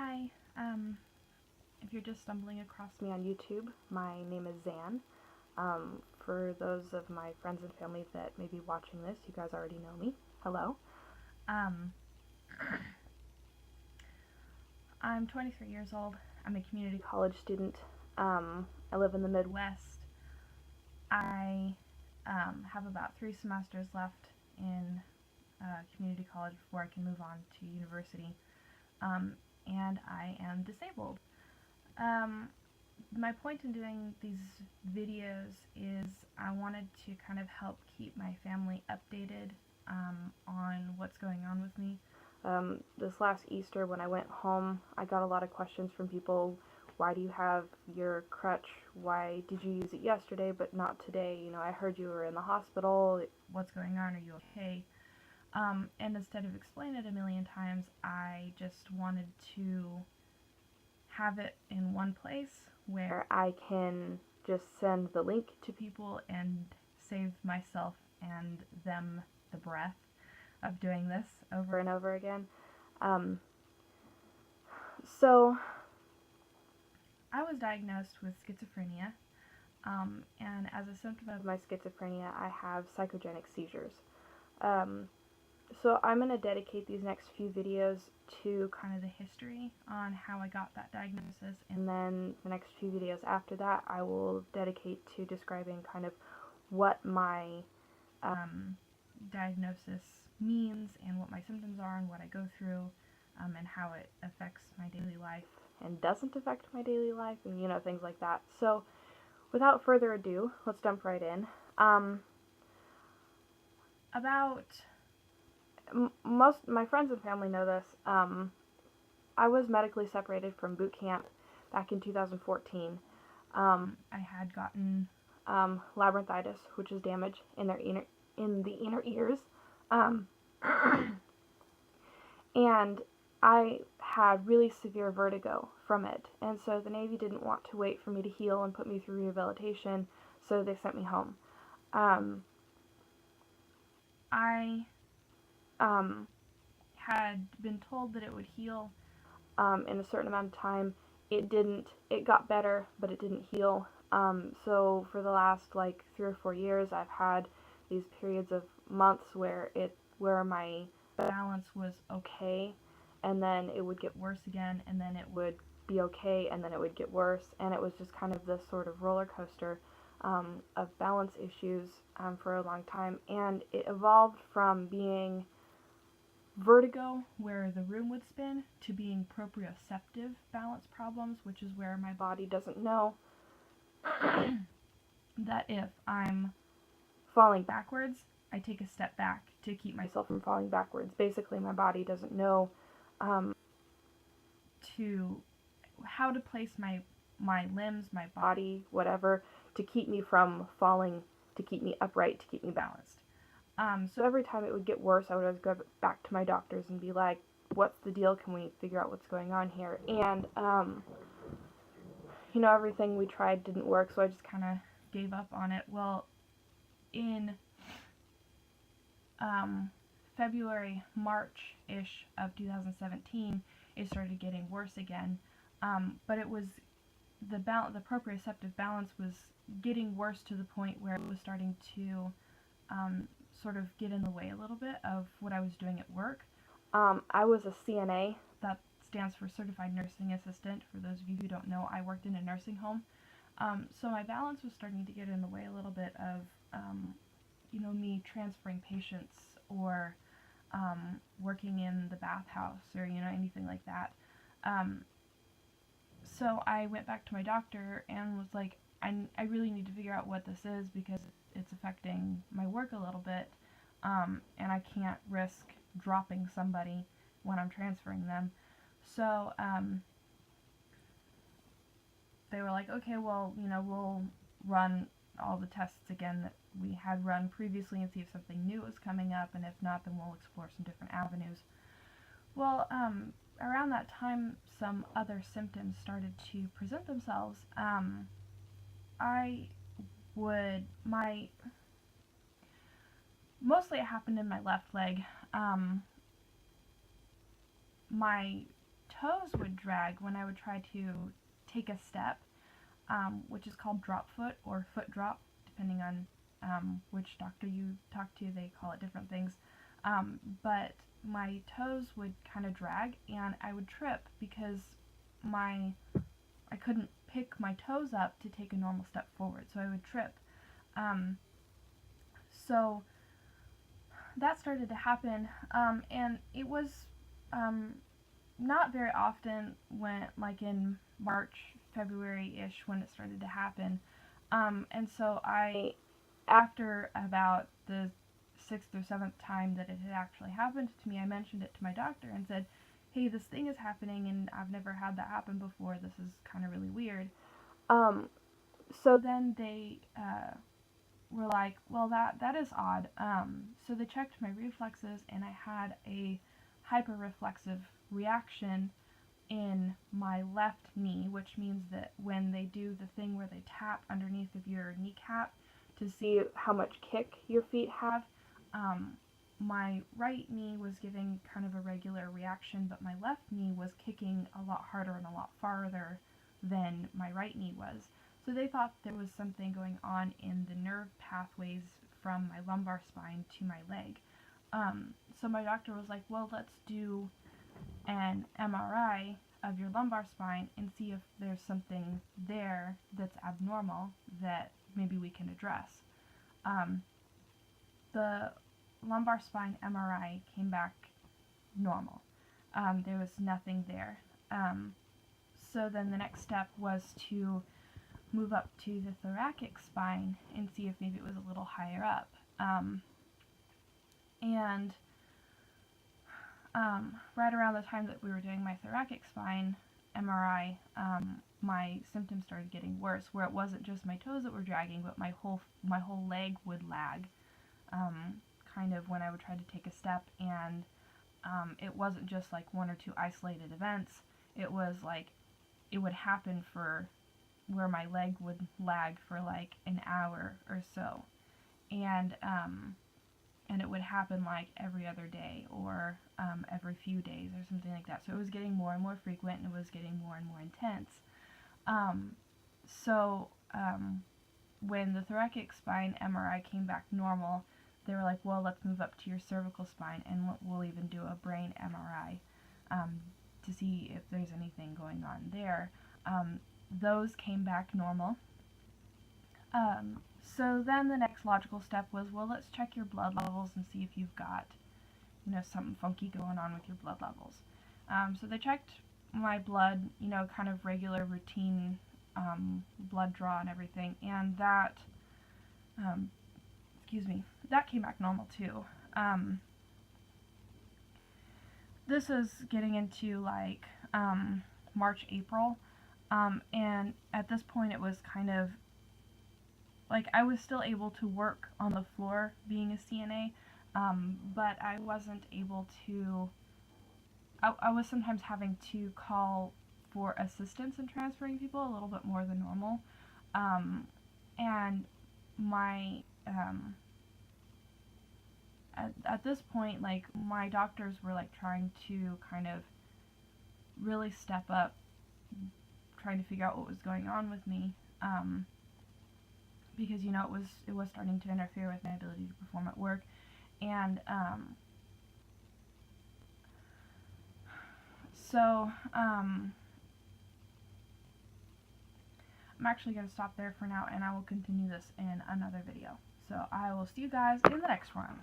Hi, if you're just stumbling across me on YouTube, my name is Zan. For those of my friends and family that may be watching this, you guys already know me. Hello. Um, I'm 23 years old. I'm a community college student. I live in the Midwest. I have about 3 semesters left in community college before I can move on to university. And I am disabled. My point in doing these videos is I wanted to kind of help keep my family updated on what's going on with me. This last Easter when I went home, I got a lot of questions from people. Why do you have your crutch? Why did you use it yesterday but not today? You know, I heard you were in the hospital. What's going on? Are you okay? And instead of explaining it a million times, I just wanted to have it in one place where I can just send the link to people and save myself and them the breath of doing this over and over again. So I was diagnosed with schizophrenia, and as a symptom of my schizophrenia, I have psychogenic seizures. So I'm going to dedicate these next few videos to kind of the history on how I got that diagnosis, and then the next few videos after that I will dedicate to describing kind of what my diagnosis means and what my symptoms are and what I go through, and how it affects my daily life and doesn't affect my daily life, and things like that. So without further ado, let's jump right in. Most my friends and family know this. I was medically separated from boot camp back in 2014. I had gotten labyrinthitis, which is damage in the inner ears, and I had really severe vertigo from it. And so the Navy didn't want to wait for me to heal and put me through rehabilitation, so they sent me home. I had been told that it would heal in a certain amount of time. It didn't. It got better, but it didn't heal. So for the last 3 or 4 years, I've had these periods of months where my balance was okay, and then it would get worse again, and then it would be okay, and then it would get worse, and it was just kind of this sort of roller coaster of balance issues for a long time. And it evolved from being vertigo, where the room would spin, to being proprioceptive balance problems, which is where my body doesn't know that if I'm falling backwards, I take a step back to keep myself from falling backwards. Basically, my body doesn't know how to place my limbs, my body, whatever, to keep me from falling, to keep me upright, to keep me balanced. So every time it would get worse, I would always go back to my doctors and be like, what's the deal? Can we figure out what's going on here? And, everything we tried didn't work, so I just kind of gave up on it. Well, in February, March-ish of 2017, it started getting worse again. But it was the proprioceptive balance was getting worse to the point where it was starting to sort of get in the way a little bit of what I was doing at work. I was a CNA. That stands for Certified Nursing Assistant. For those of you who don't know, I worked in a nursing home. So my balance was starting to get in the way a little bit of, me transferring patients or working in the bathhouse or, anything like that. So I went back to my doctor and was like, I really need to figure out what this is, because it's affecting my work a little bit, and I can't risk dropping somebody when I'm transferring them. So they were like, okay, well, we'll run all the tests again that we had run previously and see if something new is coming up, and if not, then we'll explore some different avenues. Well, around that time, some other symptoms started to present themselves. Mostly it happened in my left leg. My toes would drag when I would try to take a step, which is called drop foot or foot drop, depending on which doctor you talk to. They call it different things. But my toes would kind of drag, and I would trip because I couldn't pick my toes up to take a normal step forward, so I would trip. So that started to happen, and it was not very often when, like in March, February-ish, when it started to happen. And so after about the 6th or 7th time that it had actually happened to me, I mentioned it to my doctor and said, hey, this thing is happening and I've never had that happen before. This is kind of really weird. So then they were like, well, that is odd. So they checked my reflexes, and I had a hyperreflexive reaction in my left knee, which means that when they do the thing where they tap underneath of your kneecap to see how much kick your feet have, my right knee was giving kind of a regular reaction, but my left knee was kicking a lot harder and a lot farther than my right knee was. So they thought there was something going on in the nerve pathways from my lumbar spine to my leg. So my doctor was like, well, let's do an MRI of your lumbar spine and see if there's something there that's abnormal that maybe we can address. The lumbar spine MRI came back normal. There was nothing there. So then the next step was to move up to the thoracic spine and see if maybe it was a little higher up. And right around the time that we were doing my thoracic spine MRI, my symptoms started getting worse, where it wasn't just my toes that were dragging, but my whole leg would lag, kind of when I would try to take a step, and it wasn't just like one or two isolated events. It was like it would happen for where my leg would lag for like an hour or so, and it would happen like every other day or every few days or something like that. So it was getting more and more frequent, and it was getting more and more intense. When the thoracic spine MRI came back normal, they were like, well, let's move up to your cervical spine, and we'll even do a brain MRI to see if there's anything going on there. Those came back normal. So then the next logical step was, well, let's check your blood levels and see if you've got, something funky going on with your blood levels. So they checked my blood, kind of regular routine blood draw and everything, and that, that came back normal too. This is getting into like March, April, and at this point it was kind of like I was still able to work on the floor being a CNA, but I wasn't able to, I was sometimes having to call for assistance in transferring people a little bit more than normal, and my, at this point, like, my doctors were, like, trying to kind of really step up, trying to figure out what was going on with me, because, it was starting to interfere with my ability to perform at work, and, I'm actually going to stop there for now, and I will continue this in another video. So I will see you guys in the next one.